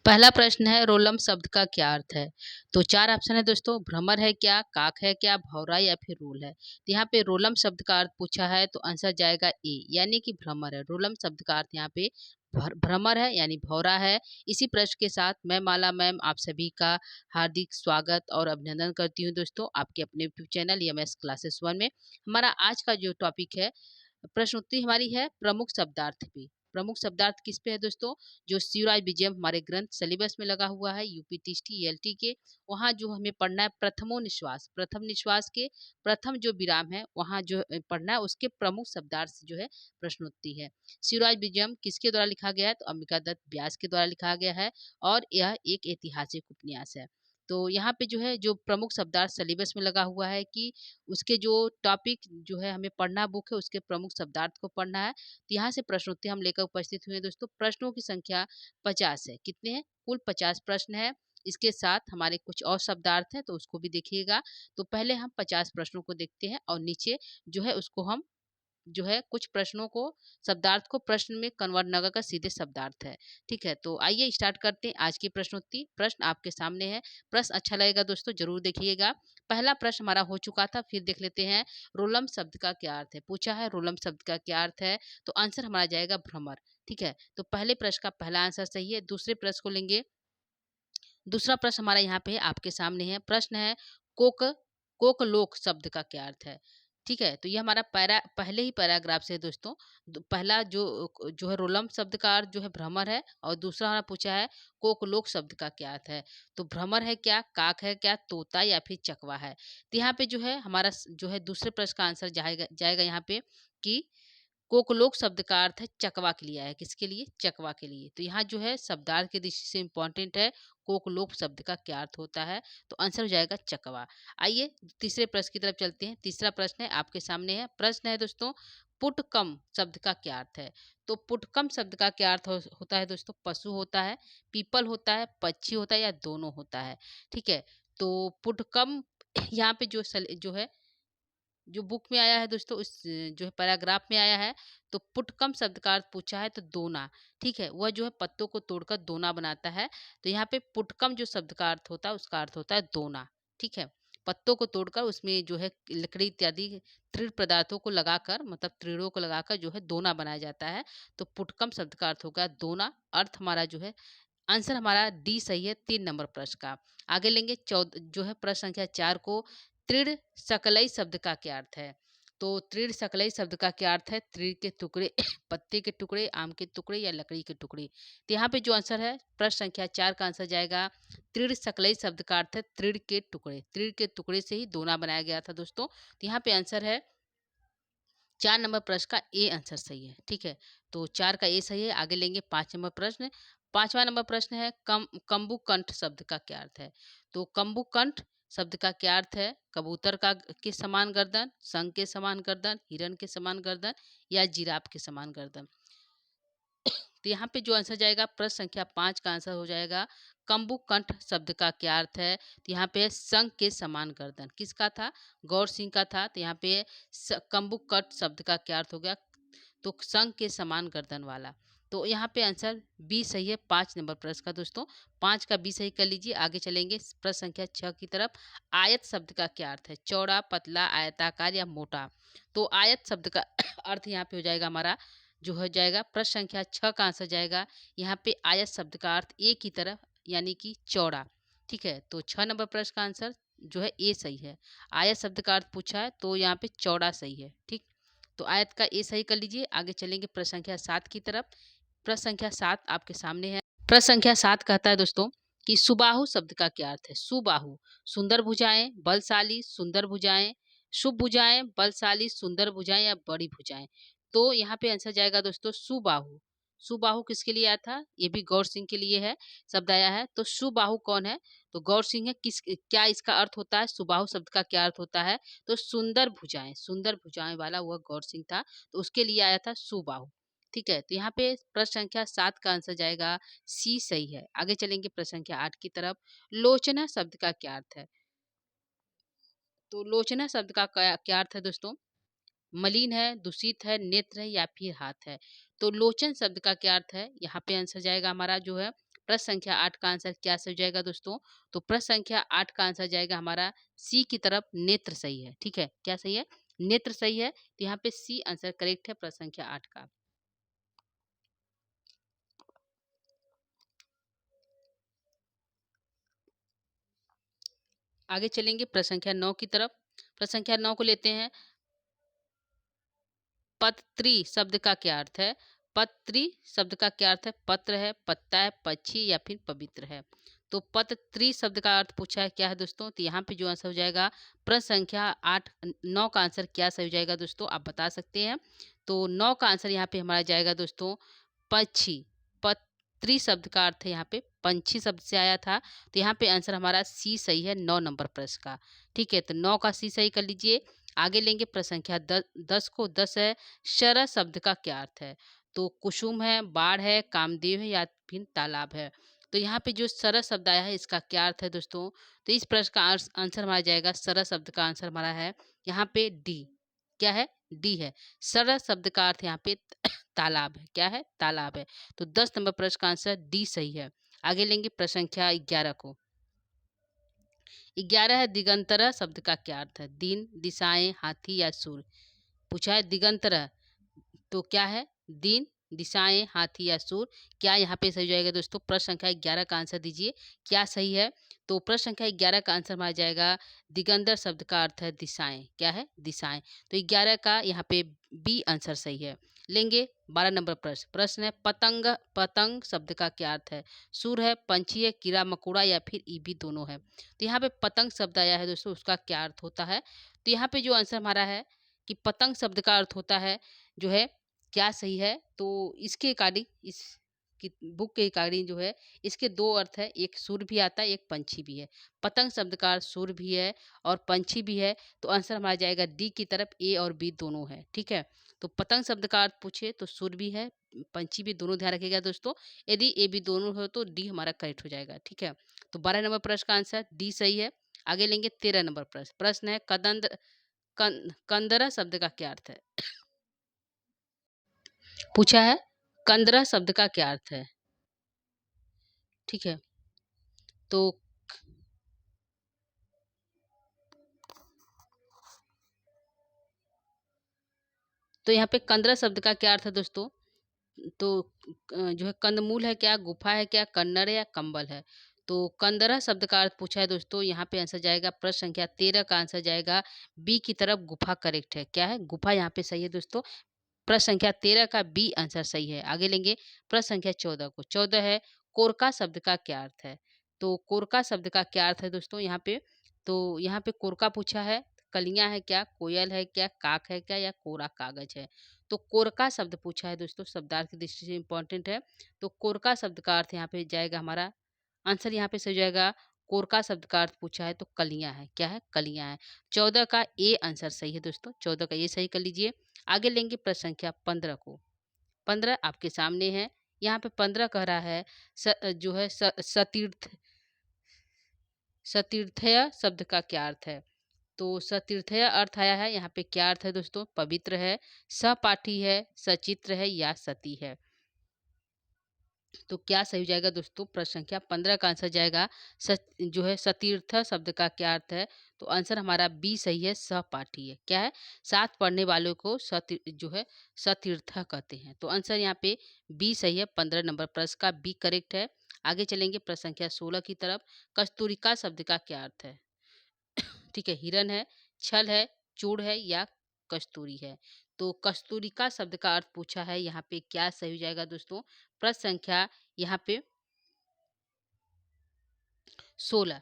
पहला प्रश्न है रोलम शब्द का क्या अर्थ है? तो 4 ऑप्शन है दोस्तों, भ्रमर है क्या, काक है क्या, भौरा या फिर रोल है। तो यहाँ पे रोलम शब्द का अर्थ पूछा है तो आंसर जाएगा ए यानी कि भ्रमर है। रोलम शब्द का अर्थ यहाँ पे भ्रमर है यानी भौरा है। इसी प्रश्न के साथ मैं माला मैम आप सभी का हार्दिक स्वागत और अभिनंदन करती हूँ दोस्तों आपके अपने यूट्यूब चैनल ईएमएस क्लासेस 1 में। हमारा आज का जो टॉपिक है प्रश्न उत्तरी हमारी है प्रमुख शब्दार्थ पे। प्रमुख शब्दार्थ किस पे है दोस्तों? जो शिवराज विजयम हमारे ग्रंथ सिलेबस में लगा हुआ है यूपी टीएसटी एलटी के, वहाँ जो हमें पढ़ना है प्रथमो निश्वास, प्रथम निश्वास के प्रथम जो विराम है वहाँ जो पढ़ना है उसके प्रमुख शब्दार्थ से जो है प्रश्नोत्तरी है। शिवराज विजयम किसके द्वारा लिखा गया है? तो अंबिका दत्त व्यास के द्वारा लिखा गया है और यह एक ऐतिहासिक उपन्यास है। तो यहाँ पे जो है जो प्रमुख शब्दार्थ सिलेबस में लगा हुआ है कि उसके जो टॉपिक जो है हमें पढ़ना बुक है उसके प्रमुख शब्दार्थ को पढ़ना है। तो यहाँ से प्रश्नोत्तरी हम लेकर उपस्थित हुए हैं दोस्तों। प्रश्नों की संख्या 50 है। कितने हैं? कुल 50 प्रश्न है। इसके साथ हमारे कुछ और शब्दार्थ हैं तो उसको भी देखिएगा। तो पहले हम 50 प्रश्नों को देखते हैं और नीचे जो है उसको हम जो है कुछ प्रश्नों को शब्दार्थ को प्रश्न में कन्वर्ट न कर सीधे शब्दार्थ है। ठीक है, तो आइए स्टार्ट करते हैं आज की प्रश्नोत्तरी। प्रश्न आपके सामने है। प्रश्न अच्छा लगेगा दोस्तों जरूर देखिएगा। पहला प्रश्न हमारा हो चुका था, फिर देख लेते हैं। रोलम शब्द का क्या अर्थ है? पूछा है रोलम शब्द का क्या अर्थ है, तो आंसर हमारा जाएगा भ्रमर। ठीक है, तो पहले प्रश्न का पहला आंसर सही है। दूसरे प्रश्न को लेंगे। दूसरा प्रश्न हमारा यहाँ पे आपके सामने है। प्रश्न है कोक कोकलोक शब्द का क्या अर्थ है? ठीक है, तो ये हमारा पहले ही पैराग्राफ से है दोस्तों। पहला जो है रोलम शब्द का अर्थ जो है भ्रमर है और दूसरा हमारा पूछा है कोकलोक शब्द का क्या अर्थ है। तो भ्रमर है क्या, काक है क्या, तोता या फिर चकवा है। तो यहाँ पे जो है हमारा जो है दूसरे प्रश्न का आंसर जाएगा जाएगा यहाँ पे कि कोकलोक शब्द का अर्थ है चकवा के लिए है। किसके लिए? चकवा के लिए। तो यहाँ जो है शब्दार्थ की दृष्टि से इम्पोर्टेंट है कोकलोक शब्द का क्या अर्थ होता है, तो आंसर हो जाएगा चकवा। आइए तीसरे प्रश्न की तरफ चलते हैं। तीसरा प्रश्न है आपके सामने है। प्रश्न है दोस्तों पुटकम शब्द का क्या अर्थ है? तो पुटकम शब्द का क्या अर्थ होता है दोस्तों? पशु होता है, पीपल होता है, पक्षी होता है या दोनों होता है। ठीक है, तो पुटकम यहाँ पे जो है जो बुक में आया है दोस्तों उस जो है पैराग्राफ में आया है। तो पुटकम शब्द का अर्थ पूछा है तो दोना। ठीक है, वह जो है पत्तों को तोड़कर दोना बनाता है। तो यहाँ पे पुटकम जो शब्द का अर्थ होता है उसका अर्थ होता है दोना। ठीक है, पत्तों को तोड़कर उसमें जो है लकड़ी इत्यादि तृण पदार्थों को लगाकर मतलब तृणों को लगाकर जो है दोना बनाया जाता है। तो पुटकम शब्द का अर्थ होगा दोना। अर्थ हमारा जो है आंसर हमारा डी सही है 3 नंबर प्रश्न का। आगे लेंगे जो है प्रश्न संख्या 4 को। तृण सकलई शब्द का क्या अर्थ है? तो तृण सकलई शब्द का क्या अर्थ है? तृण के टुकड़े पत्ते के टुकड़े, आम के टुकड़े या लकड़ी के टुकड़े। तो यहाँ पे जो आंसर है प्रश्न संख्या 4 का आंसर जाएगा तृण सकलई शब्द का अर्थ है तृण के टुकड़े। तृण के टुकड़े से ही दोना बनाया गया था दोस्तों। तो यहाँ पे आंसर है 4 नंबर प्रश्न का ए आंसर सही है। ठीक है, तो 4 का ए सही है। आगे लेंगे 5 नंबर प्रश्न। 5वां नंबर प्रश्न है कंबुकंठ शब्द का क्या अर्थ है? तो कंबुकंठ शब्द का क्या अर्थ है? कबूतर का के समान गर्दन, संख के समान गर्दन, हिरण के समान गर्दन या जिराफ के समान गर्दन। तो यहाँ पे जो आंसर जाएगा प्रश्न संख्या 5 का आंसर हो जाएगा कंबुकंठ शब्द का क्या अर्थ है? तो यहाँ पे संख के समान गर्दन किसका था? गौर सिंह का था। तो यहाँ पे कंबुकंठ शब्द का क्या अर्थ हो गया? तो संघ के समान गर्दन वाला। तो यहाँ पे आंसर बी सही है 5 नंबर प्रश्न का दोस्तों। 5 का बी सही कर लीजिए। आगे चलेंगे प्रश्न संख्या 6 की तरफ। आयत शब्द का क्या अर्थ है? चौड़ा, पतला, आयताकार या मोटा। तो आयत शब्द का अर्थ यहाँ पे हो जाएगा हमारा जो हो जाएगा प्रश्न संख्या 6 का आंसर जाएगा यहाँ पे आयत शब्द का अर्थ ए की तरफ यानी कि चौड़ा। ठीक है, तो 6 नंबर प्रश्न का आंसर जो है ए सही है। आयत शब्द का अर्थ पूछा है तो यहाँ पे चौड़ा सही है। ठीक, तो आयत का ए सही कर लीजिए। आगे चलेंगे प्रश्न संख्या 7 की तरफ। प्रश्न संख्या 7 आपके सामने है। प्रश्न संख्या 7 कहता है दोस्तों कि सुबाहु शब्द का क्या अर्थ है? सुबाहु सुंदर भुजाएं, बलशाली, सुंदर भुजाएं, शुभ भुजाएं, बलशाली, सुंदर भुजाएं या बड़ी भुजाएं। तो यहाँ पे आंसर जाएगा दोस्तों सुबाहु। सुबाहु किसके लिए आया था? ये भी गौर सिंह के लिए है शब्द आया है। तो सुबाहु कौन है? तो गौर सिंह है। किस क्या इसका अर्थ होता है? सुबाहु शब्द का क्या अर्थ होता है? तो सुंदर भुजाएं वाला वह गौर सिंह था तो उसके लिए आया था सुबाहु। ठीक है, तो यहाँ पे प्रश्न संख्या 7 का आंसर जाएगा सी सही है। आगे चलेंगे प्रश्न संख्या 8 की तरफ। लोचना शब्द का क्या अर्थ है? तो लोचना शब्द का क्या अर्थ है दोस्तों? मलिन है, दूषित है, नेत्र है या फिर हाथ है। तो लोचन शब्द का क्या अर्थ है? यहाँ पे आंसर जाएगा हमारा जो है प्रश्न संख्या 8 का आंसर क्या सही हो जाएगा दोस्तों? तो प्रश्न संख्या 8 का आंसर जाएगा हमारा सी की तरफ, नेत्र सही है। ठीक है, क्या सही है? नेत्र सही है। तो यहाँ पे सी आंसर करेक्ट है प्रश्न संख्या 8 का। आगे चलेंगे प्रश्न संख्या 9 की तरफ। प्रश्न संख्या 9 को लेते हैं। पत्री शब्द का क्या अर्थ है? पत्री शब्द का क्या अर्थ है? पत्र है, पत्ता है, पक्षी या फिर पवित्र है। तो पत्री शब्द का अर्थ पूछा है क्या है दोस्तों? तो यहाँ पे जो आंसर हो जाएगा प्रश्न संख्या 8 9 का आंसर क्या सही हो जाएगा दोस्तों? आप बता सकते हैं। तो 9 का आंसर यहाँ पे हमारा जाएगा दोस्तों पक्षी। पत्री शब्द का अर्थ है यहाँ पे पंछी शब्द से आया था। तो यहाँ पे आंसर हमारा सी सही है 9 नंबर प्रश्न का। ठीक है, तो 9 का सी सही कर लीजिए। आगे लेंगे प्रश्न संख्या 10 को। 10 है शरद शब्द का क्या अर्थ है? तो कुसुम है, बाढ़ है, कामदेव है या फिर तालाब है। तो यहाँ पे जो शरद शब्द आया है इसका क्या अर्थ है दोस्तों? तो इस प्रश्न का आंसर हमारा जाएगा, शरद शब्द का आंसर हमारा है यहाँ पे डी। क्या है? डी है। शरद शब्द का अर्थ यहाँ पे तालाब है। क्या है? तालाब है। तो 10 नंबर प्रश्न का आंसर डी सही है। आगे लेंगे प्रश्न संख्या 11 को। 11 है दिगंतरा शब्द का क्या अर्थ है? दिन, दिशाएं, हाथी या सूर्य। पूछा है दिगंतरा, तो क्या है? दिन, दिशाएं, हाथी या सूर्य। क्या यहाँ पे सही हो जाएगा दोस्तों? प्रश्न संख्या 11 का आंसर दीजिए, क्या सही है? तो प्रश्न संख्या 11 का आंसर हमारा जाएगा दिगंतर शब्द का अर्थ है दिशाएं। क्या है? दिशाएं। तो 11 का यहाँ पे बी आंसर सही है। लेंगे 12 नंबर प्रश्न। प्रश्न है पतंग। पतंग शब्द का क्या अर्थ है? सुर है, पंछी है, कीड़ा मकोड़ा या फिर ई भी दोनों है। तो यहाँ पे पतंग शब्द आया है दोस्तों, उसका क्या अर्थ होता है? तो यहाँ पे जो आंसर हमारा है कि पतंग शब्द का अर्थ होता है जो है, क्या सही है? तो इसके अकॉर्डिंग, इस की बुक के अकॉर्डिंग जो है, इसके दो अर्थ है, एक सुर भी आता है, एक पंछी भी है। पतंग शब्द का अर्थ सुर भी है और पंछी भी है। तो आंसर हमारा जाएगा डी की तरफ, ए और बी दोनों है। ठीक है, तो पतंग शब्द का अर्थ पूछे तो सुर भी है, पंछी भी, दोनों ध्यान रखिएगा दोस्तों। यदि ए बी दोनों हो तो डी हमारा करेक्ट हो जाएगा। ठीक है, तो 12 नंबर प्रश्न का आंसर डी सही है। आगे लेंगे 13 नंबर प्रश्न। प्रश्न है कंदरा शब्द का क्या अर्थ है? पूछा है कंदरा शब्द का क्या अर्थ है? ठीक है, तो यहाँ पे कंदरा शब्द का क्या अर्थ है दोस्तों? तो जो है कंदमूल है क्या, गुफा है क्या, कन्नड़ है या कंबल है। तो कंदरा शब्द का अर्थ पूछा है दोस्तों, यहाँ पे आंसर जाएगा प्रश्न संख्या 13 का आंसर जाएगा बी की तरफ, गुफा करेक्ट है। क्या है? गुफा यहाँ पे सही है दोस्तों। प्रश्न संख्या 13 का बी आंसर सही है। आगे लेंगे प्रश्न संख्या 14 को। 14 है कोरका शब्द का क्या अर्थ है? तो कोरका शब्द का क्या अर्थ है दोस्तों यहाँ पे? तो यहाँ पे कोरका पूछा है, कलियां है क्या, कोयल है क्या, काक है क्या या कोरा कागज है। तो कोरका शब्द पूछा है दोस्तों, शब्दार्थ की दृष्टि से इंपॉर्टेंट है। तो कोरका शब्द का अर्थ यहाँ पे जाएगा हमारा आंसर, यहाँ पे सही जाएगा। कोरका शब्द का अर्थ पूछा है तो कलियां है। क्या है? कलियां है। 14 का ए आंसर सही है दोस्तों, 14 का ये सही कर लीजिए। आगे लेंगे प्रश्न संख्या 15 को। 15 आपके सामने है। यहाँ पे 15 कह रहा है जो है सतीर्थय शब्द का क्या अर्थ है? तो सतीर्थय अर्थ आया है, यहाँ पे क्या अर्थ है दोस्तों? पवित्र है, सहपाठी है, सचित्र है या सती है। तो क्या सही हो जाएगा दोस्तों? प्रश्न संख्या 15 का आंसर जाएगा जो है सतीर्थ शब्द का क्या अर्थ है? तो आंसर हमारा बी सही है, सहपाठी है। क्या है? साथ पढ़ने वालों को जो है सतीर्थ कहते हैं। तो आंसर यहाँ पे बी सही है। 15 नंबर प्रश्न का बी करेक्ट है। आगे चलेंगे प्रश्न संख्या 16 की तरफ। कस्तूरिका शब्द का क्या अर्थ है? ठीक है, हिरन है, छल है, चूड़ है या कस्तूरी है। तो कस्तूरिका शब्द का अर्थ पूछा है, यहाँ पे क्या सही हो जाएगा दोस्तों? प्रश्न संख्या यहाँ पे 16।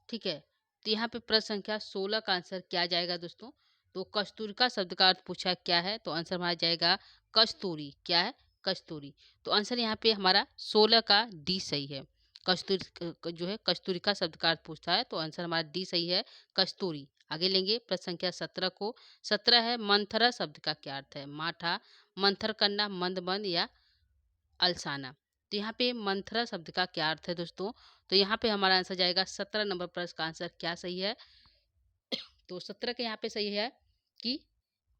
ठीक है, तो यहाँ पे प्रश्न संख्या 16 का आंसर क्या जाएगा दोस्तों? तो कस्तूरिका शब्द का अर्थ पूछा क्या है? तो आंसर हमारा जाएगा कस्तूरी। क्या है? कस्तूरी। तो आंसर यहाँ पे हमारा 16 का डी सही है। जो है कस्तूरिका शब्द का अर्थ पूछता है तो आंसर हमारा डी सही है, कस्तूरी। आगे लेंगे प्रश्न संख्या 17 को। 17 है मंथरा शब्द का क्या अर्थ है? माठा, मंथर करना, मंद या अलसाना। तो यहाँ पे मंथरा शब्द का क्या अर्थ है दोस्तों? तो यहाँ पे हमारा आंसर जाएगा 17 नंबर प्रश्न का आंसर क्या सही है? तो 17 के यहाँ पे सही है कि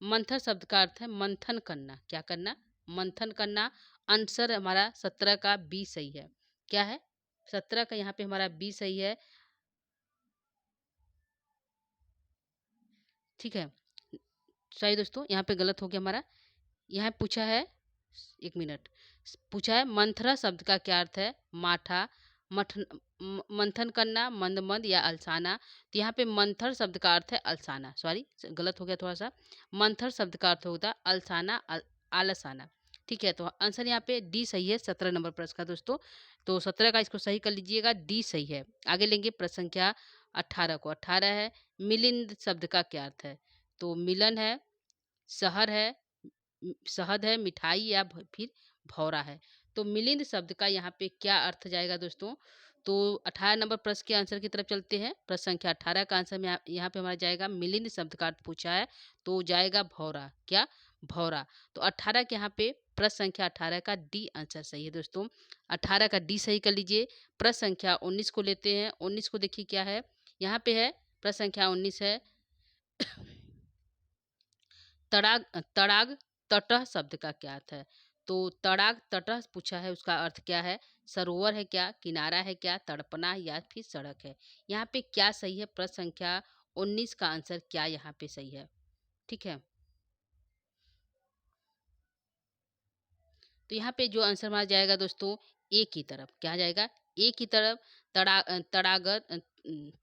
मंथर शब्द का अर्थ है मंथन करना। क्या करना? मंथन करना। आंसर हमारा 17 का बी सही है। क्या है? 17 का यहाँ पे हमारा बी सही है। ठीक है, सही दोस्तों, यहाँ पे गलत हो गया हमारा। यहाँ पूछा है, एक मिनट, पूछा है मंथरा शब्द का क्या अर्थ है? माठा, मठन, मंथन करना, मंद मंद या अलसाना। तो यहाँ पे मंथर शब्द का अर्थ है अलसाना, सॉरी गलत हो गया थोड़ा सा। मंथर शब्द का अर्थ होता है अलसाना, आलसाना। ठीक है, तो आंसर यहाँ पे डी सही है 17 नंबर प्रश्न का दोस्तों। तो 17 का इसको सही कर लीजिएगा, डी सही है। आगे लेंगे प्रश्न संख्या 18 को। 18 है मिलिंद शब्द का क्या अर्थ है? तो मिलन है, शहर है, शहद है, मिठाई या फिर भौरा है। तो मिलिंद शब्द का यहाँ पे क्या अर्थ जाएगा दोस्तों? तो 18 नंबर प्रश्न के आंसर की तरफ चलते हैं। प्रश्न संख्या 18 का आंसर में यहाँ पे हमारा जाएगा मिलिंद शब्द का अर्थ पूछा है तो जाएगा भौरा। क्या? भौरा। तो 18 के यहाँ पे प्रश्न संख्या 18 का डी आंसर सही है दोस्तों। 18 का डी सही कर लीजिए। प्रश्न संख्या 19 को लेते हैं। 19 को देखिए क्या है, यहाँ पे है प्रश्न संख्या 19 है तड़ाग, तड़ाग तटह शब्द का क्या अर्थ है? तो तड़ाग तटह पूछा है, उसका अर्थ क्या है? सरोवर है क्या, किनारा है क्या, तड़पना या फिर सड़क है? यहाँ पे क्या सही है? प्रश्न संख्या 19 का आंसर क्या यहाँ पे सही है? ठीक है, तो यहाँ पे जो आंसर हमारा जाएगा दोस्तों ए की तरफ। क्या जाएगा? ए की तरफ।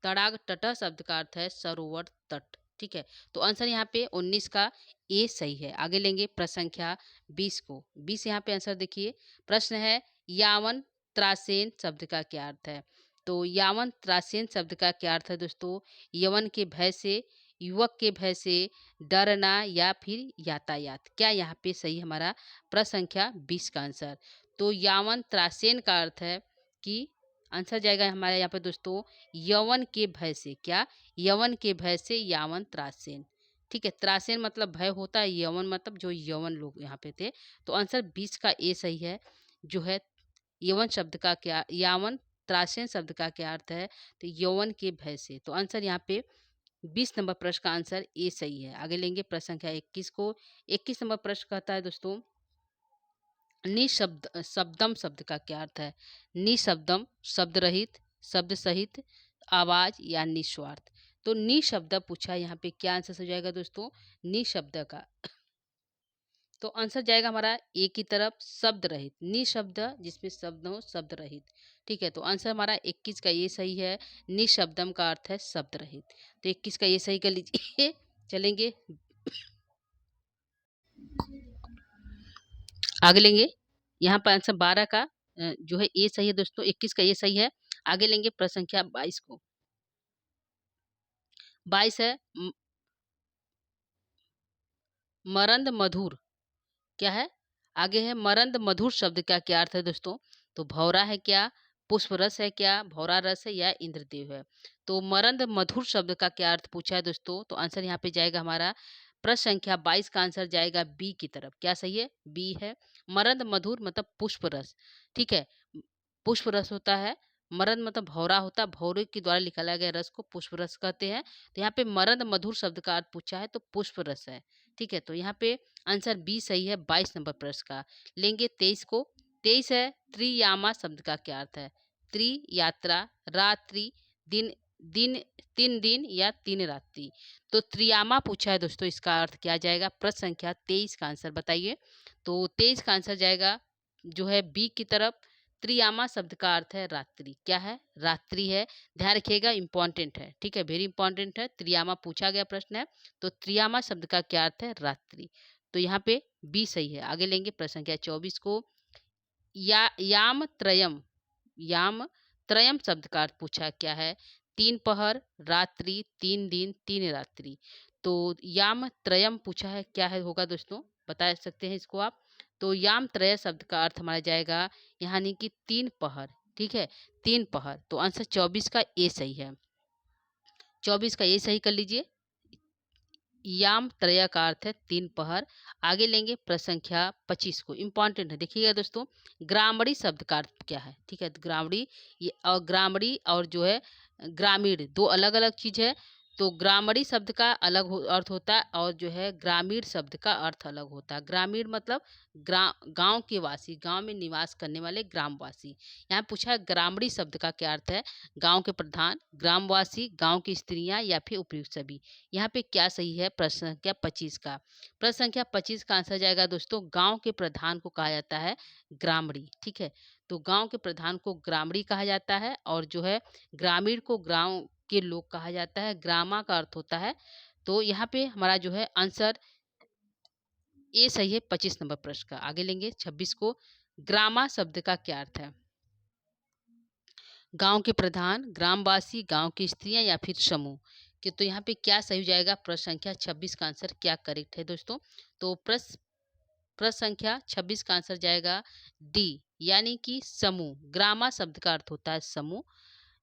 तड़ाग तटह शब्द का अर्थ है सरोवर, तट। ठीक है, तो आंसर यहाँ पे 19 का ए सही है। आगे लेंगे प्रश्न संख्या 20 को। 20 यहाँ पे आंसर देखिए। प्रश्न है यावन त्रासेन शब्द का क्या अर्थ है? तो यावन त्रासेन शब्द का क्या अर्थ है दोस्तों? यवन के भय से, युवक के भय से, डरना या फिर यातायात। क्या यहाँ पे सही हमारा प्रश्न संख्या 20 का आंसर? तो यावन त्रासेन का अर्थ है कि आंसर जाएगा हमारे यहाँ पे दोस्तों यवन के भय से। क्या? यवन के भय से यावन त्रासेन। ठीक है, त्रासेन मतलब भय होता है, यवन मतलब जो यवन लोग यहाँ पे थे। तो आंसर 20 का ए सही है। जो है यवन शब्द का क्या, यावन त्रासेन शब्द का क्या अर्थ है? तो यवन के भय से। तो आंसर यहाँ पे 20 नंबर प्रश्न का आंसर ए सही है। आगे लेंगे प्रश्न संख्या 21 को। 21 नंबर प्रश्न कहता है दोस्तों निशब्द शब्दम शब्द का क्या अर्थ है? निशब्दम शब्द रहित, शब्द सहित, आवाज या निस्वार्थ। तो निशब्द पूछा है, यहाँ पे क्या आंसर हो जाएगा दोस्तों? निशब्द का। तो आंसर जाएगा हमारा ए की तरफ, शब्द रहित। निशब्द जिसमें शब्द हो, शब्द रहित। ठीक है, तो आंसर हमारा 21 का ये सही है। निशब्दम का अर्थ है शब्द रहित। तो 21 का ये सही कर लीजिए। चलेंगे आगे लेंगे। यहाँ पर आंसर 12 का जो है ए सही है दोस्तों। 21 का ये सही है। आगे लेंगे प्रश्न संख्या 22 को। 22 है मरंद मधुर। क्या है? आगे है मरंद मधुर शब्द का क्या अर्थ है दोस्तों? तो भौरा है क्या, पुष्प रस है क्या, भौरा रस है या इंद्रदेव है? तो मरंद मधुर शब्द का क्या अर्थ पूछा है दोस्तों? तो आंसर यहाँ पे जाएगा हमारा प्रश्न संख्या 22 का आंसर जाएगा बी की तरफ। क्या सही है? बी है। मरंद मधुर मतलब पुष्प रस। ठीक है, पुष्प रस होता है। मरद मतलब भौरा होता है, भौरे के द्वारा निकाला गया रस को पुष्प रस कहते हैं। तो यहाँ पे मरद मधुर शब्द का अर्थ पूछा है तो पुष्प रस है। ठीक है, तो यहाँ पे आंसर बी सही है 22 नंबर प्रश्न का। लेंगे 23 को। 23 है त्रियामा शब्द का क्या अर्थ है? त्रि यात्रा, रात्रि, दिन, दिन, 3 दिन या 3 रात्रि। तो त्रियामा पूछा है दोस्तों, इसका अर्थ क्या जाएगा? प्रश्न संख्या 23 का आंसर बताइए। तो 23 का आंसर जाएगा जो है बी की तरफ। त्रियामा शब्द का अर्थ है रात्रि। क्या है? रात्रि है। ध्यान रखिएगा, इंपॉर्टेंट है। ठीक है, वेरी इंपॉर्टेंट है। त्रियामा पूछा गया प्रश्न है। तो त्रियामा शब्द का क्या अर्थ है? रात्रि। तो यहाँ पे बी सही है। आगे लेंगे प्रश्न संख्या 24 को। याम त्रयम, याम त्रयम शब्द का अर्थ पूछा क्या है? 3 पहर, रात्रि, 3 दिन, 3 रात्रि। तो याम त्रयम पूछा है, क्या है होगा दोस्तों? बता सकते हैं इसको आप। तो याम त्रय शब्द का अर्थ हमारा जाएगा यानी कि 3 पहर। ठीक है, 3 पहर। तो आंसर 24 का ए सही है। 24 का ए सही कर लीजिए। याम त्रय का अर्थ है 3 पहर। आगे लेंगे प्रश्न संख्या 25 को। इंपॉर्टेंट है, देखिएगा दोस्तों ग्रामड़ी शब्द का अर्थ क्या है? ठीक है, तो ग्रामड़ी, ये और ग्रामड़ी और जो है ग्रामीण दो अलग अलग चीज है। तो ग्रामरी शब्द का अलग अर्थ होता है और जो है ग्रामीण शब्द का अर्थ अलग होता है। ग्रामीण मतलब गांव के वासी, गांव में निवास करने वाले ग्रामवासी। यहाँ पूछा है ग्रामरी शब्द का क्या अर्थ है? गांव के प्रधान, ग्रामवासी, गांव की स्त्रियां या फिर उपयुक्त सभी। यहाँ पे क्या सही है? प्रश्न संख्या 25 का। प्रश्न संख्या 25 का आंसर जाएगा दोस्तों, गांव के प्रधान को कहा जाता है ग्रामरी। ठीक है, तो गांव के प्रधान को ग्रामरी कहा जाता है और जो है ग्रामीण को गांव के लोग कहा जाता है। ग्रामा का अर्थ होता है। तो यहाँ पे हमारा जो है आंसर ए सही है 25 नंबर प्रश्न का। आगे लेंगे 26 को। ग्रामा शब्द का क्या अर्थ है? गांव के प्रधान, ग्रामवासी, गांव की स्त्रियां या फिर समूह कि तो यहाँ पे क्या सही हो जाएगा? प्रश्न संख्या 26 का आंसर क्या करेक्ट है दोस्तों? तो प्रश्न संख्या 26 का आंसर जाएगा डी, यानी कि समूह। ग्रामा शब्द का अर्थ होता है समूह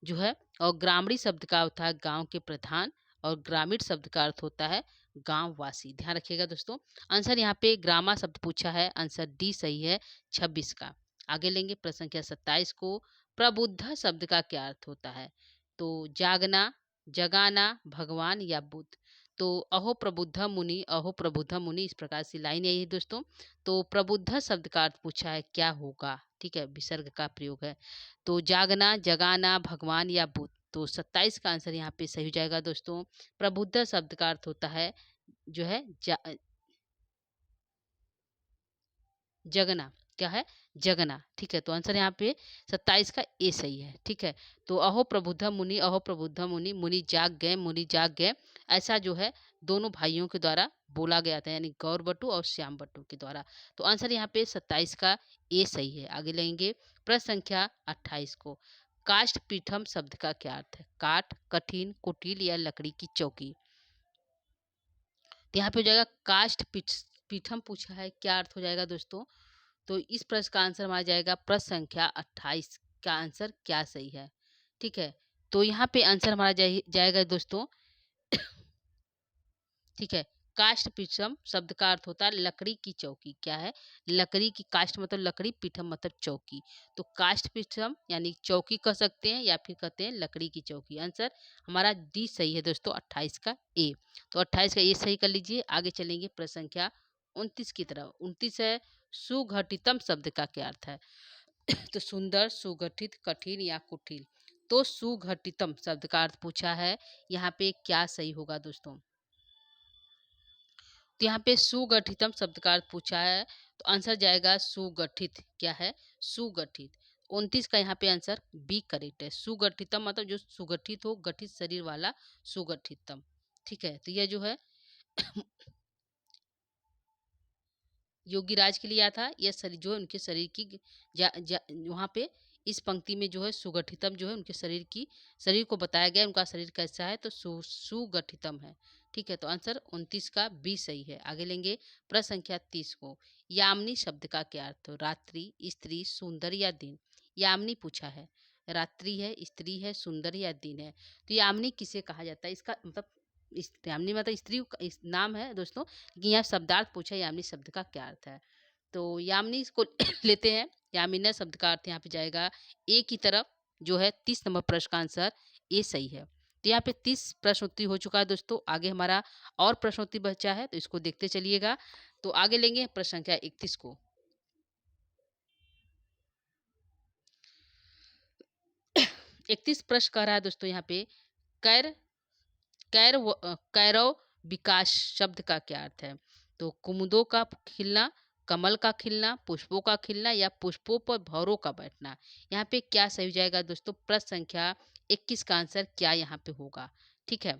जो है, और ग्रामीण शब्द का होता है गांव के प्रधान, और ग्रामीण शब्द का अर्थ होता है गांव वासी। ध्यान रखिएगा दोस्तों, आंसर यहाँ पे ग्रामा शब्द पूछा है, आंसर डी सही है 26 का। आगे लेंगे प्रश्न संख्या 27 को। प्रबुद्ध शब्द का क्या अर्थ होता है? तो जागना, जगाना, भगवान या बुद्ध। तो अहो प्रबुद्ध मुनि, अहो प्रबुद्ध मुनि, इस प्रकार से लाइन यही है दोस्तों। तो प्रबुद्ध शब्द का अर्थ पूछा है क्या होगा? ठीक है, विसर्ग का प्रयोग है। तो जागना, जगाना, भगवान या बुद्ध। तो 27 का आंसर यहाँ पे सही हो जाएगा दोस्तों। प्रबुद्ध शब्द का अर्थ होता है जो है जगना। क्या है? जगना। ठीक है, तो आंसर यहाँ पे 27 का ए सही है। ठीक है, तो अहो प्रबुद्ध मुनि, अहो प्रबुद्ध मुनि, मुनि जाग गए, मुनि जाग गए, ऐसा जो है दोनों भाइयों के द्वारा बोला गया था, यानी गौर बटु और श्याम बटु के द्वारा। तो आंसर यहाँ पे 27 का ए सही है। आगे लेंगे प्रश्न संख्या 28 को। काष्ठ पीठम शब्द का क्या अर्थ है? काठ, कठिन, कुटिल या लकड़ी की चौकी। तो यहाँ पे हो जाएगा काष्ठ पीठम पूछा है, क्या अर्थ हो जाएगा दोस्तों? तो इस प्रश्न का आंसर हमारा जाएगा प्रश्न संख्या 28 का आंसर क्या सही है? ठीक है, तो यहाँ पे आंसर हमारा जाएगा दोस्तों। ठीक है, काष्ठ पीठम शब्द का अर्थ होता है लकड़ी की चौकी। क्या है? लकड़ी की, काष्ठ मतलब लकड़ी, पीठम मतलब चौकी। तो काष्ठ पीठम यानी चौकी कह सकते हैं या फिर कहते हैं लकड़ी की चौकी। आंसर हमारा डी सही है दोस्तों, 28 का ए। तो 28 का ए सही कर लीजिए। आगे चलेंगे प्रश्न संख्या 29 की तरफ। 29 है सुघटितम शब्द का क्या अर्थ है? तो सुंदर, सुगठित, कठिन या कुटिल। तो सुघटितम शब्द का अर्थ पूछा है, यहाँ पे क्या सही होगा दोस्तों? तो यहाँ पे सुगठितम शब्द का अर्थ पूछा है, तो आंसर जाएगा सुगठित। क्या है? सुगठित। 29 का यहाँ पे आंसर बी करेक्ट है। सुगठितम मतलब जो सुगठित हो, गठित शरीर वाला, सुगठितम। ठीक है, तो यह जो है योगी राज के लिए आया था। यह शरीर जो है उनके शरीर की वहाँ पे इस पंक्ति में जो है सुगठितम जो है उनके शरीर को बताया गया, उनका शरीर कैसा है, तो सुगठितम है। ठीक है, तो आंसर 29 का बी सही है। आगे लेंगे प्रश्न संख्या 30 को। यामिनी शब्द का क्या अर्थ? रात्रि, स्त्री, सुंदर या दिन। यामिनी पूछा है, रात्रि है, स्त्री है, सुंदर या दिन है। तो यामिनी किसे कहा जाता है? इसका मतलब यामिनी मतलब स्त्री इस नाम है दोस्तों, लेकिन यहाँ शब्दार्थ पूछा यामिनी शब्द का क्या अर्थ है। तो यामिनी इसको लेते हैं। यामिना शब्द का अर्थ यहाँ पे जाएगा ए की तरफ, जो है 30 नंबर प्रश्न का आंसर ए सही है। तो यहाँ पे 30 प्रश्नोत्तरी हो चुका है दोस्तों। आगे हमारा और प्रश्नोत्तरी बचा है, तो इसको देखते चलिएगा। तो आगे लेंगे प्रश्न संख्या 31 को। 31 प्रश्न कह रहा है दोस्तों यहाँ पे, कैर कैरव विकास शब्द का क्या अर्थ है? तो कुमुदों का खिलना, कमल का खिलना, पुष्पों का खिलना या पुष्पों पर भौरों का बैठना। यहाँ पे क्या सही हो जाएगा दोस्तों? प्रश्न संख्या 21 का आंसर क्या यहाँ पे होगा? ठीक है,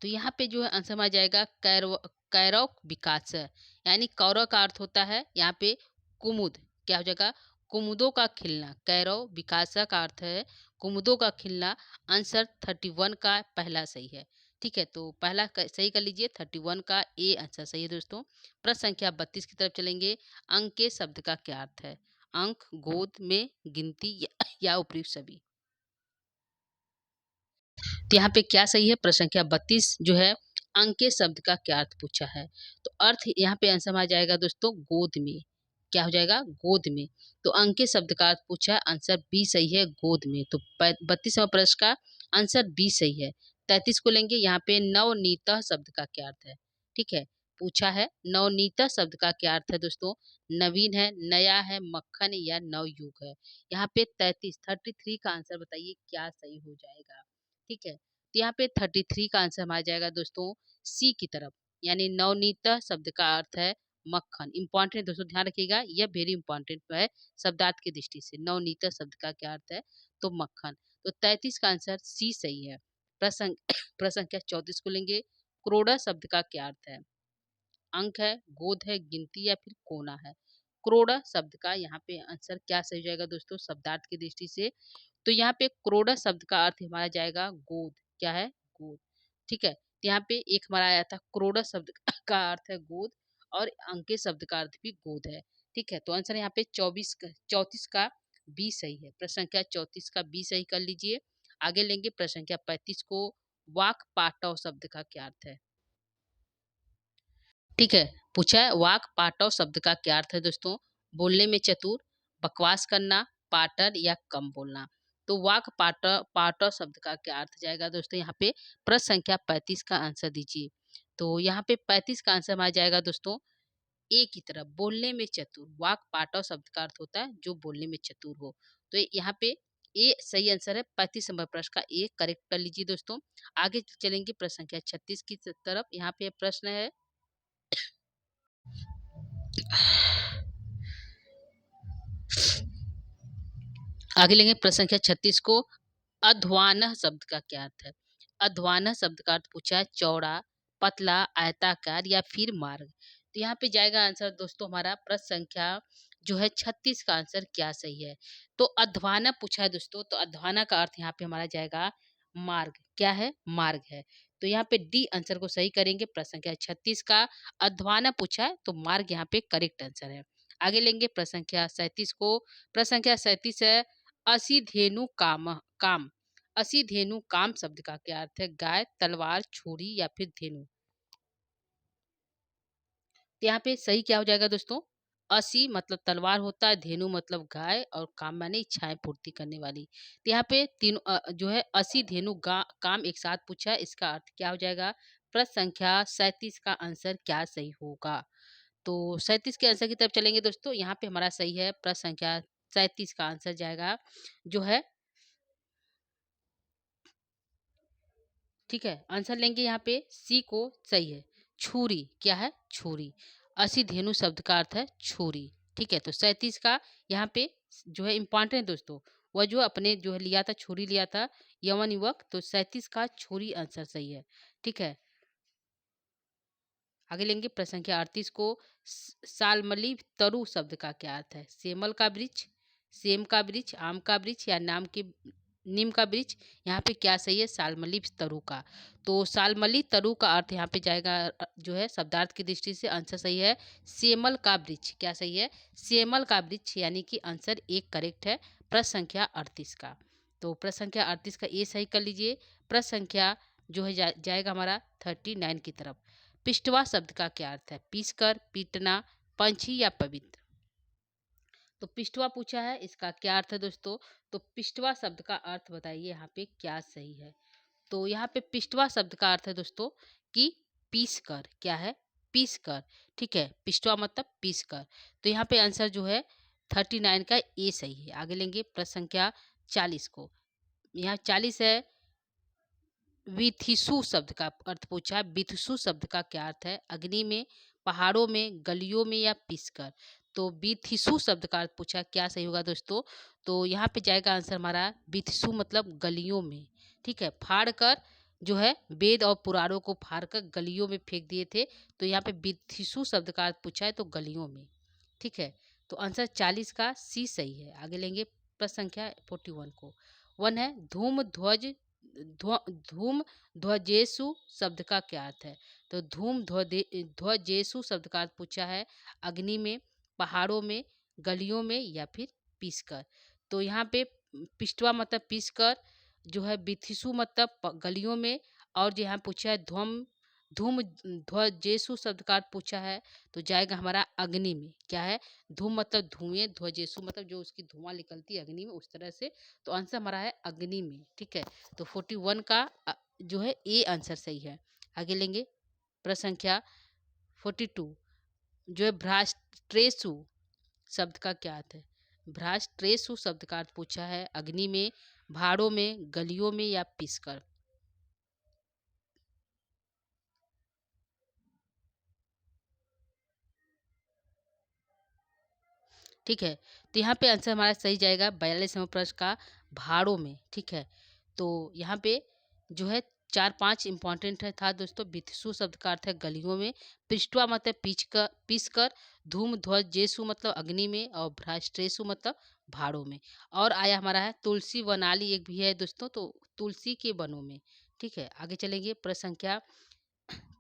तो यहाँ पे जो है आंसर आ जाएगा कैरव विकास, यानी कौरव का अर्थ होता है यहाँ पे कुमुद। क्या हो जाएगा? कुमुदों का खिलना। कैरव विकास का अर्थ है कुमुदों का खिलना। आंसर 31 का पहला सही है। ठीक है, तो पहला सही कर लीजिए, 31 का ए आंसर सही है दोस्तों। प्रश्न संख्या 32 की तरफ चलेंगे। अंक के शब्द का क्या अर्थ है? अंक, गोद में, गिनती या उपयुक्त सभी। तो यहाँ पे क्या सही है? प्रश्न संख्या 32 जो है अंके शब्द का क्या अर्थ पूछा है, तो अर्थ यहाँ पे आंसर आ जाएगा दोस्तों गोद में। क्या हो जाएगा? गोद में। तो अंके शब्द का अर्थ पूछा है, आंसर बी सही है, गोद में। तो 32वां प्रश्न का आंसर बी सही है। 33 को लेंगे, यहाँ पे नवनीतः शब्द का क्या अर्थ है? ठीक है, पूछा है नवनीतः शब्द का क्या अर्थ है दोस्तों? नवीन है, नया है, मक्खन या नवयुग है। यहाँ पे 33 का आंसर बताइए क्या सही हो जाएगा? ठीक है, तो यहाँ पे 33 का आंसर आ जाएगा दोस्तों सी की तरफ, यानी नवनीतः शब्द का अर्थ है मक्खन। इंपॉर्टेंट दोस्तों, ध्यान रखिएगा, यह वेरी इंपॉर्टेंट है शब्दार्थ की दृष्टि से। नवनीतः शब्द का क्या अर्थ है? तो मक्खन। तो 33 का आंसर सी सही है। प्रश्न प्रश्न संख्या 34 को लेंगे। क्रोड़ा शब्द का क्या अर्थ है? अंक है, गोद है, गिनती या फिर कोना है? क्रोड़ा शब्द का यहाँ पे आंसर क्या सही हो जाएगा दोस्तों शब्दार्थ की दृष्टि से? तो यहाँ पे क्रोड़ा शब्द का अर्थ हमारा जाएगा गोद। क्या है? गोद। ठीक है, तो यहाँ पे एक हमारा आया था क्रोड़ा शब्द का अर्थ है गोद, और अंके शब्द का अर्थ भी गोद है। ठीक है, तो आंसर यहाँ पे 34 का बी सही है। प्रश्न संख्या 34 का बी सही कर लीजिए। आगे लेंगे प्रश्न संख्या 35 को। वाक पाटव शब्द का क्या अर्थ है? ठीक है, पूछा है वाक पाटव शब्द का क्या अर्थ है दोस्तों? बोलने में चतुर, बकवास करना, पाटर या कम बोलना। तो वाक पाटव पाटव शब्द का क्या अर्थ जाएगा दोस्तों? यहाँ पे प्रश्न संख्या 35 का आंसर दीजिए। तो यहाँ पे 35 का आंसर आ जाएगा दोस्तों ए की तरफ, बोलने में चतुर। वाक पाटव शब्द का अर्थ होता है जो बोलने में चतुर हो। तो यहाँ पे ए सही आंसर है। 35 नंबर प्रश्न का ए करेक्ट कर लीजिए दोस्तों। आगे चलेंगे प्रश्न संख्या 36 की तरफ। यहाँ पे प्रश्न है, आगे लेंगे प्रश्न संख्या 36 को। अध्वान शब्द का क्या अर्थ है? अध्वान शब्द का अर्थ पूछा है चौड़ा, पतला, आयताकार या फिर मार्ग। तो यहाँ पे जाएगा आंसर दोस्तों हमारा प्रश्न संख्या जो है 36 का आंसर क्या सही है? तो अध्वाना पूछा है दोस्तों, तो अध्वाना का अर्थ यहाँ पे हमारा जाएगा मार्ग। क्या है? मार्ग है। तो यहाँ पे डी आंसर को सही करेंगे। प्रश्न संख्या 36 का अध्वाना पूछा है तो मार्ग यहाँ पे करेक्ट आंसर है। आगे लेंगे प्रश्न संख्या 37 को। प्रश्न संख्या 37 है असी धेनु काम। असी धेनु काम शब्द का क्या अर्थ है? गाय, तलवार, छुरी या फिर धेनु। तो यहाँ पे सही क्या हो जाएगा दोस्तों? असी मतलब तलवार होता है, धेनु मतलब गाय, और काम माने इच्छाएं पूर्ति करने वाली। तो यहाँ पे तीन जो है असी धेनु काम एक साथ पूछा है, इसका अर्थ क्या हो जाएगा? प्रश्न संख्या 37 का आंसर क्या सही होगा? तो 37 के आंसर की तरफ चलेंगे दोस्तों। यहाँ पे हमारा सही है प्रश्न संख्या 37 का आंसर जाएगा जो है, ठीक है, आंसर लेंगे यहाँ पे सी को सही है। छुरी। क्या है? छुरी। असी धेनु शब्द का अर्थ है छुरी। ठीक है, तो 37 का यहाँ पे जो है इम्पॉर्टेंट है दोस्तों, वह जो अपने जो है लिया था, छुरी लिया था यवन युवक, तो 37 का छुरी आंसर सही है। ठीक है, आगे लेंगे प्रश्न संख्या 38 को। सालमली तरु शब्द का क्या अर्थ है? सेमल का वृक्ष, सेम का वृक्ष, आम का वृक्ष या नाम के नीम का वृक्ष। यहाँ पे क्या सही है? सालमली तरु का। तो सालमली तरु का अर्थ यहाँ पे जाएगा जो है शब्दार्थ की दृष्टि से आंसर सही है सेमल का वृक्ष। क्या सही है? सेमल का वृक्ष, यानी कि आंसर एक करेक्ट है प्रश्न संख्या 38 का। तो प्रश्न संख्या 38 का ए सही कर लीजिए। प्रश्न संख्या जो है जाएगा हमारा 39 की तरफ। पिष्टवा शब्द का क्या अर्थ है? पीसकर, पीटना, पंछी या पवित्र। तो पिष्टवा पूछा है, इसका क्या अर्थ है दोस्तों? तो पिष्टवा शब्द का अर्थ बताइए यहाँ पे क्या सही है? तो यहाँ पे पिष्टवा शब्द का अर्थ है दोस्तों कि पीस कर। क्या है? पीस कर। ठीक है, पिष्टवा मतलब पीस कर। तो यहाँ पे आंसर जो है 39 का ए सही है। आगे लेंगे प्रश्न संख्या 40 को। यहाँ 40 है विथिशु शब्द का अर्थ पूछा है। विथिशु शब्द का क्या अर्थ है? अग्नि में, पहाड़ों में, गलियों में या पीसकर। तो विथिशु शब्द का अर्थ पूछा है, क्या सही होगा दोस्तों? तो यहाँ पे जाएगा आंसर हमारा विथिशु मतलब गलियों में। ठीक है, फाड़ कर जो है वेद और पुराणों को फाड़ कर गलियों में फेंक दिए थे, तो यहाँ पे विथिशु शब्द का अर्थ पूछा है तो गलियों में। ठीक है, तो आंसर 40 का सी सही है। आगे लेंगे प्रश्न संख्या 41 को। वन है धूम ध्वज धूम ध्वजेशु शब्द का क्या अर्थ है? तो धूम ध्वजेशु शब्द का अर्थ पूछा है अग्नि में, पहाड़ों में, गलियों में या फिर पीसकर। तो यहाँ पे पिष्टवा मतलब पीसकर, जो है बिथिसु मतलब गलियों में, और जो यहाँ पूछा है ध्वम धूम ध्वजेशु शब्द का अर्थ पूछा है तो जाएगा हमारा अग्नि में। क्या है? धूम मतलब धुएं, ध्वजेशु मतलब जो उसकी धुआं निकलती है अग्नि में, उस तरह से। तो आंसर हमारा है अग्नि में। ठीक है, तो 41 का जो है ए आंसर सही है। आगे लेंगे प्रश्न संख्या 42, जो है भ्राष्ट्रेसु शब्द का क्या अर्थ है? भ्राष्ट्रेसु शब्द का अर्थ पूछा है अग्नि में, भाड़ों में, गलियों में या पीसकर। ठीक है, तो यहाँ पे आंसर हमारा सही जाएगा 42वां प्रश्न का, भाड़ों में। ठीक है, तो यहाँ पे जो है 4-5 इंपॉर्टेंट है था दोस्तों। बिथसु शब्द का अर्थ है गलियों में, पृष्ठवा मतलब पीस कर, धूम ध्वज जेसु मतलब अग्नि में, और भ्राष्ट्रेसु मतलब भाड़ों में। और आया हमारा है तुलसी वनाली, एक भी है दोस्तों, तो तुलसी के वनों में। ठीक है, आगे चलेंगे प्रश्न संख्या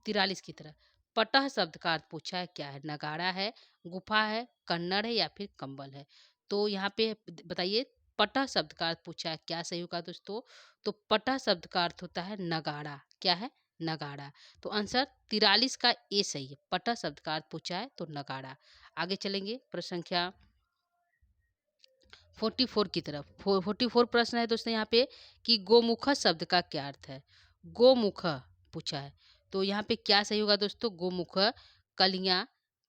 43 की तरफ। पटह शब्द का अर्थ पूछा है क्या है? नगाड़ा है, गुफा है, कन्नड़ है या फिर कंबल है। तो यहाँ पे बताइए, पटह शब्द का अर्थ पूछा है, क्या सही होगा दोस्तों? तो पटह शब्द का अर्थ होता है नगाड़ा। क्या है? नगाड़ा। तो आंसर 43 का ए सही है। पटह शब्द का अर्थ पूछा है तो नगाड़ा। आगे चलेंगे प्रश्न संख्या 44 की तरफ। 44 प्रश्न है दोस्तों यहाँ पे कि गोमुख शब्द का क्या अर्थ है? गोमुख पूछा है, तो यहाँ पे क्या सही होगा दोस्तों? गोमुख कलियां,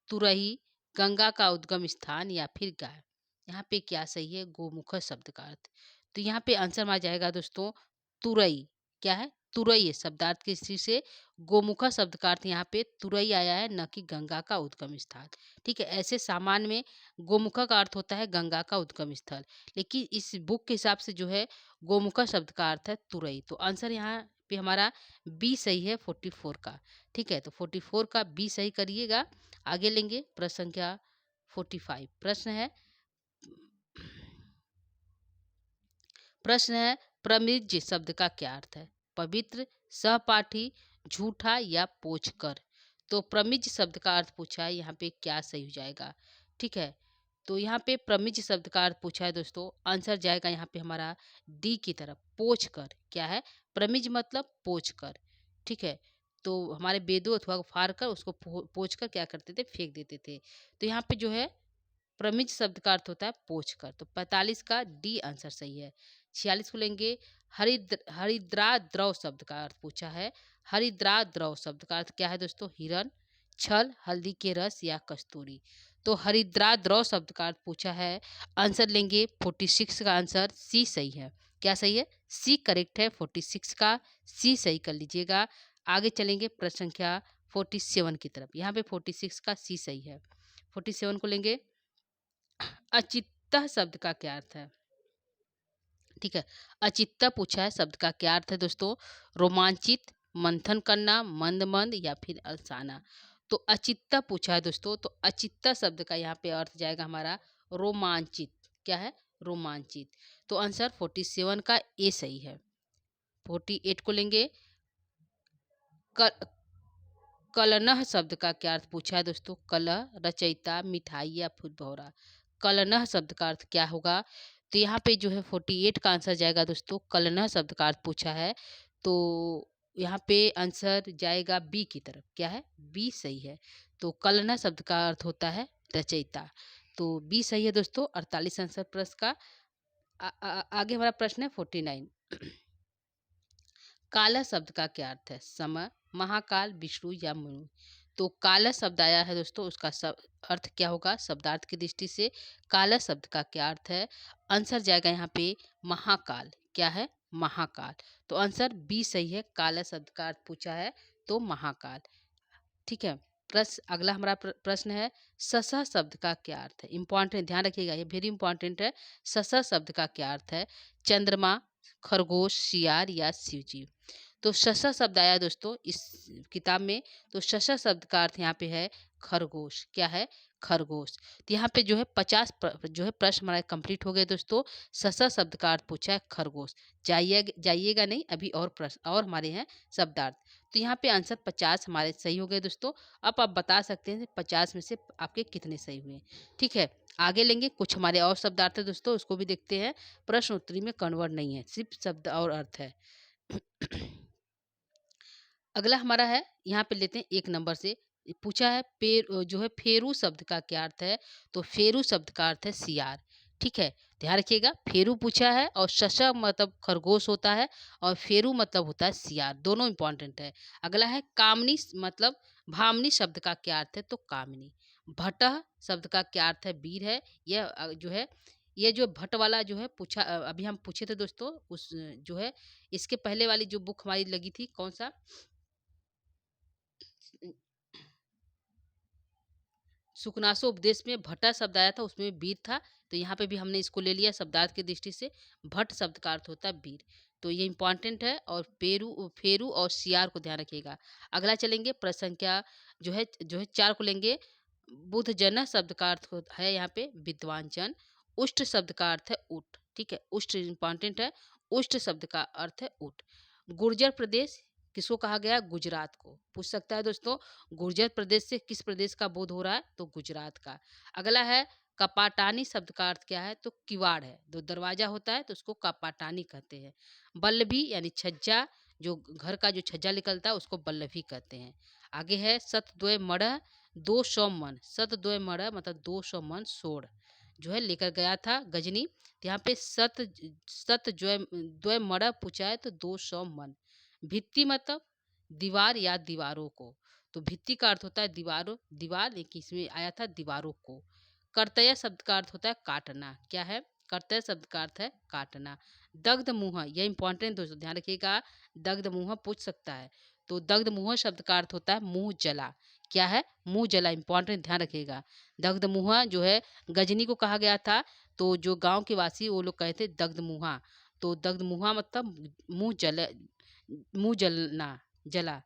तुरही, गंगा का उद्गम स्थान या फिर गाय। यहाँ पे क्या सही है? गोमुख शब्द का अर्थ। तो यहाँ पे आंसर में आ जाएगा दोस्तों तुरई। क्या है? तुरई है शब्दार्थ की दृष्टि से। गोमुखा शब्द का अर्थ यहाँ पे तुरई आया है, न कि गंगा का उद्गम स्थान। ठीक है, ऐसे सामान्य में गोमुखा का अर्थ होता है गंगा का उद्गम स्थल, लेकिन इस बुक के हिसाब से जो है गोमुखा शब्द का अर्थ है तुरई। तो आंसर यहाँ पे हमारा बी सही है 44 का। ठीक है, तो 44 का बी सही करिएगा। आगे लेंगे प्रश्न संख्या 45। प्रश्न है प्रमिज्य शब्द का क्या अर्थ है? पवित्र, सहपाठी, झूठा या पोछकर। तो प्रमिज्य शब्द का अर्थ पूछा है, यहाँ पे क्या सही हो जाएगा? ठीक है, तो यहाँ पे प्रमिज्य शब्द का अर्थ पूछा है दोस्तों, आंसर जाएगा यहाँ पे हमारा डी की तरफ, पोछ कर। क्या है? प्रमिज मतलब पोछ कर। ठीक है, तो हमारे वेदों अथवा फाड़ कर उसको पोछ कर क्या करते थे? फेंक देते थे। तो यहाँ पे जो है प्रमिज शब्द का अर्थ होता है पोछ कर। तो 45 का डी आंसर सही है। 46 को लेंगे। हरिद्रा द्रव शब्द का अर्थ पूछा है। हरिद्रा द्रव शब्द का अर्थ क्या है दोस्तों? हिरण, छल, हल्दी के रस या कस्तूरी। तो हरिद्रा द्रव शब्द का अर्थ पूछा है, आंसर लेंगे 46 का आंसर सी सही है। क्या सही है? सी करेक्ट है। 46 का सी सही कर लीजिएगा। आगे चलेंगे प्रश्न संख्या 47 की तरफ। यहाँ पे 46 का सी सही है। 47 को लेंगे। अचित्तः शब्द का क्या अर्थ है? ठीक है, अचित्तः पूछा है, शब्द का क्या अर्थ है दोस्तों? रोमांचित, मंथन करना, मंद मंद या फिर अलसाना। तो अचित्तः पूछा है दोस्तों, तो अचित्तः शब्द का यहाँ पे अर्थ जाएगा हमारा रोमांचित। क्या है? रोमांचित। तो आंसर 47 का ए सही है। 48 को लेंगे। कलनह शब्द का क्या अर्थ पूछा है दोस्तों? कलह, रचयिता, मिठाई या फिर भौरा। कलनह शब्द का अर्थ क्या होगा? तो यहाँ पे जो है 48 का आंसर जाएगा दोस्तों, कलनह शब्द का अर्थ पूछा है, तो यहाँ पे आंसर जाएगा बी की तरफ। क्या है? बी सही है। तो कलनह शब्द का अर्थ होता है रचयिता। तो बी सही है दोस्तों। 48 आंसर प्रश्न का। आगे हमारा प्रश्न है 49। काला शब्द का क्या अर्थ है? समय, महाकाल, विष्णु या मनु। तो काला शब्द आया है दोस्तों, उसका अर्थ क्या होगा शब्दार्थ की दृष्टि से? काला शब्द का क्या अर्थ है? आंसर जाएगा यहाँ पे महाकाल। क्या है? महाकाल। तो आंसर बी सही है। काला शब्द का अर्थ पूछा है तो महाकाल। ठीक है, प्रश्न अगला हमारा प्रश्न है ससा शब्द का क्या अर्थ है? इंपॉर्टेंट, ध्यान रखिएगा, ये वेरी इंपॉर्टेंट है। ससा शब्द का क्या अर्थ है? चंद्रमा, खरगोश, सियार या शिवजी। तो शशा शब्द आया दोस्तों इस किताब में। तो शशा शब्द का अर्थ यहाँ पे है खरगोश। क्या है? खरगोश। तो यहाँ पे जो है 50 जो है प्रश्न हमारा कंप्लीट हो गए दोस्तों। शशा शब्द का अर्थ पूछा है खरगोश। जाइएगा नहीं, अभी और प्रश्न और हमारे हैं शब्दार्थ। तो यहाँ पे आंसर 50 हमारे सही हो गए दोस्तों। अब आप बता सकते हैं 50 में से आपके कितने सही हुए। ठीक है, आगे लेंगे कुछ हमारे और शब्दार्थ है दोस्तों, उसको भी देखते हैं। प्रश्न उत्तरी में कन्वर्ट नहीं है, सिर्फ शब्द और अर्थ है। अगला हमारा है, यहाँ पे लेते हैं 1 नंबर से। पूछा है जो है फेरू शब्द का क्या अर्थ है? तो फेरू शब्द का अर्थ है सियार। ठीक है? ध्यान रखिएगा, फेरू पूछा है और शशा मतलब खरगोश होता है और फेरू मतलब होता है सियार, दोनों इम्पोर्टेंट है। अगला है कामनी मतलब भामनी शब्द का क्या अर्थ है? तो कामिनी। भटह शब्द का क्या अर्थ है? वीर है। यह जो है ये जो भट्ट वाला जो है पूछा अभी हम पूछे थे दोस्तों, उस जो है इसके पहले वाली जो बुक हमारी लगी थी, कौन-सा? सुकनासो उपदेश में भट्टा शब्द आया था, उसमें वीर था। तो यहाँ पे भी हमने इसको ले लिया शब्दार्थ की दृष्टि से। भट्ट शब्द का अर्थ होता है वीर। तो ये इंपॉर्टेंट है। और फेरू और सियार को ध्यान रखिएगा। अगला चलेंगे प्रश्न संख्या जो है 4 को लेंगे। बुध जन शब्द का अर्थ है यहाँ पे विद्वान जन। उष्ट शब्द का अर्थ है ऊँट। ठीक है, उष्ट इंपॉर्टेंट है। उष्ट शब्द का अर्थ है ऊँट। गुर्जर प्रदेश किसको कहा गया? गुजरात को। पूछ सकता है दोस्तों, गुर्जर प्रदेश से किस प्रदेश का बोध हो रहा है? तो गुजरात का। अगला है कपाटानी शब्द का अर्थ क्या है? तो किवाड़ है। जो दरवाजा होता है तो उसको कपाटानी कहते हैं। बल्लभी यानी छज्जा, जो घर का जो छज्जा निकलता है उसको बल्लभी कहते हैं। आगे है सतद्वय मढ़ 200 मन। सतद्वय मढ़ मतलब 200 मन सोड़ जो है लेकर गया था गजनी। तो यहाँ पे सत द्वय मढ़ पूछा है तो 200 मन। भित्ति मतलब दीवार या दीवारों को। तो भित्ति का अर्थ होता है दीवारों, दीवार, लेकिन इसमें आया था दीवारों को। कर्तय शब्द का अर्थ होता है काटना। क्या है? कर्तय शब्द का अर्थ है काटना। दग्ध मुंह, यह इंपॉर्टेंट दोस्तों, ध्यान रखिएगा। दग्ध मुंह पूछ सकता है। तो दग्ध मुंह शब्द का अर्थ होता है मुंह जला। क्या है? मुंह जला, इंपॉर्टेंट, ध्यान रखिएगा। दग्ध मुंह जो है गजनी को कहा गया था। तो जो गांव के वासी वो लोग कहते दग्ध मुहा। तो दग्ध मुहा मतलब मुंह जलना, जला।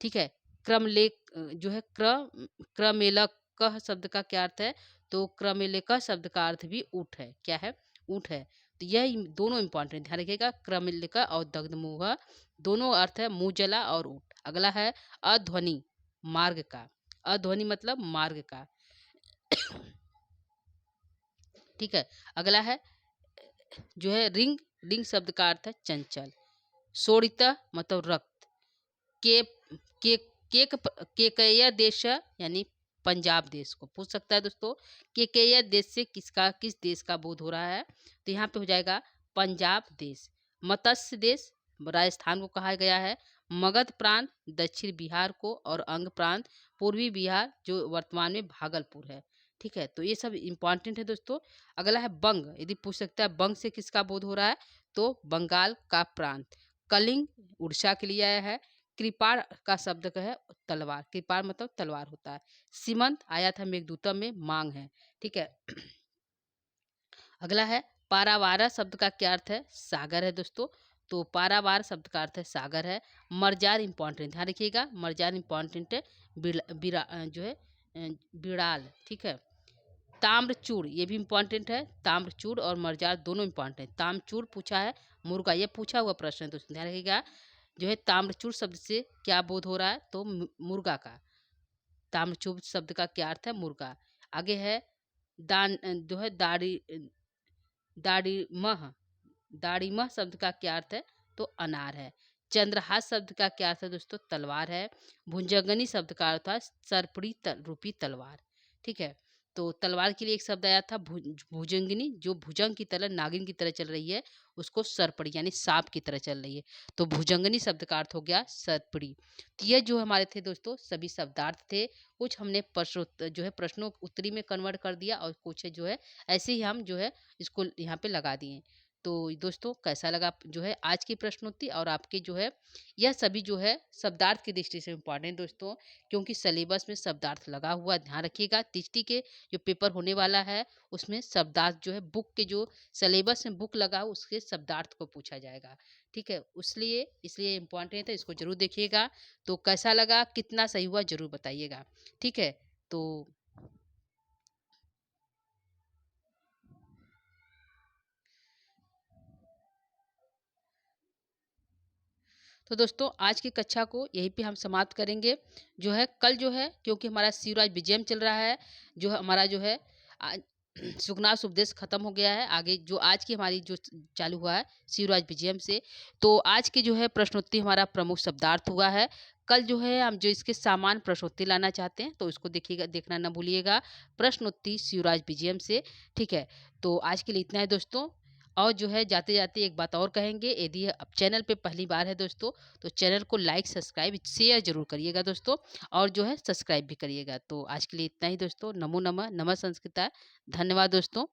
ठीक है। क्रमलेख जो है क्रमेलक शब्द का क्या अर्थ है? तो क्रमेलक शब्द का अर्थ भी ऊँट है। क्या है? ऊँट है। तो यह दोनों इंपॉर्टेंट, ध्यान रखिएगा। क्रमेलक और दग्धमुह दोनों अर्थ है मुंह जला और ऊँट। अगला है अध्वनि मार्ग का। अध्वनि मतलब मार्ग का। ठीक है। अगला है जो है रिंग। रिंग शब्द का अर्थ है चंचल। शोणित मतलब रक्त। के के केकया देश यानी पंजाब देश को पूछ सकता है दोस्तों। केकया देश से किस देश का बोध हो रहा है? तो यहाँ पे हो जाएगा पंजाब देश। मत्स्य देश राजस्थान को कहा गया है। मगध प्रांत दक्षिण बिहार को और अंग प्रांत पूर्वी बिहार जो वर्तमान में भागलपुर है। ठीक है, तो ये सब इंपॉर्टेंट है दोस्तों। अगला है बंग। यदि पूछ सकता है बंग से किसका बोध हो रहा है? तो बंगाल का प्रांत। कलिंग उड़ीसा के लिए आया है। कृपाण का शब्द का है तलवार। कृपाण मतलब तलवार होता है। सीमंत आया था मेघदूतम में, मांग है। ठीक है। अगला है पारावार शब्द का क्या अर्थ है? सागर है दोस्तों। तो पारावार शब्द का अर्थ है सागर है। मरजार इंपॉर्टेंट, ध्यान रखिएगा। मरजार इंपॉर्टेंट है। जो है बिड़ाल। ठीक है। ताम्रचूड़ ये भी इम्पोर्टेंट है। ताम्रचूड़ और मरजार दोनों इम्पोर्टेंट है। ताम्रचूड़ पूछा है मुर्गा, ये पूछा हुआ प्रश्न है दोस्तों, ध्यान रखिएगा। जो है ताम्रचूड़ शब्द से क्या बोध हो रहा है? तो मुर्गा का। ताम्रचूड़ शब्द का क्या अर्थ है? मुर्गा। आगे है जो है दाढ़ीमह। दाढ़ीमह शब्द का क्या अर्थ है? तो अनार है। चंद्रहास शब्द का क्या अर्थ है दोस्तों? तलवार है। भुजंगनी शब्द का अर्थ है सर्पड़ी रूपी तलवार। ठीक है। तो तलवार के लिए एक शब्द आया था भुजंगिनी, जो भुजंग की तरह नागिन की तरह चल रही है, उसको सर्पड़ी यानी सांप की तरह चल रही है। तो भुजंगनी शब्द का अर्थ हो गया सर्पड़ी। तो ये जो हमारे थे दोस्तों सभी शब्दार्थ थे। कुछ हमने जो है प्रश्नों उत्तरी में कन्वर्ट कर दिया और कुछ जो है ऐसे ही हम जो है इसको यहाँ पे लगा दिए। तो दोस्तों कैसा लगा जो है आज की प्रश्नोत्तरी और आपके जो है यह सभी जो है शब्दार्थ की दृष्टि से इम्पॉर्टेंट दोस्तों, क्योंकि सिलेबस में शब्दार्थ लगा हुआ, ध्यान रखिएगा। तीसरी के जो पेपर होने वाला है उसमें शब्दार्थ जो है बुक के जो सिलेबस में बुक लगा उसके शब्दार्थ को पूछा जाएगा। ठीक है, इसलिए इम्पॉर्टेंट है, इसको जरूर देखिएगा। तो कैसा लगा, कितना सही हुआ, जरूर बताइएगा। ठीक है। तो दोस्तों आज की कक्षा को यहीं पे हम समाप्त करेंगे। जो है कल जो है क्योंकि हमारा शिवराज विजयम चल रहा है, जो हमारा जो है सुखनाम उपदेश खत्म हो गया है। आगे जो आज की हमारी जो चालू हुआ है शिवराज बीजीएम से, तो आज के जो है प्रश्नोत्तरी हमारा प्रमुख शब्दार्थ हुआ है। कल जो है हम जो इसके सामान्य प्रश्नोत्तरी लाना चाहते हैं, तो इसको देखिएगा, देखना ना भूलिएगा, प्रश्नोत्तरी शिवराज बीजीएम से, ठीक है। तो आज के लिए इतना है दोस्तों। और जो है जाते-जाते एक बात और कहेंगे, यदि अब चैनल पे पहली बार है दोस्तों, तो चैनल को लाइक, सब्सक्राइब, शेयर ज़रूर करिएगा दोस्तों, और जो है सब्सक्राइब भी करिएगा। तो आज के लिए इतना ही दोस्तों। नमो नमः, नमः संस्कृताय। धन्यवाद दोस्तों।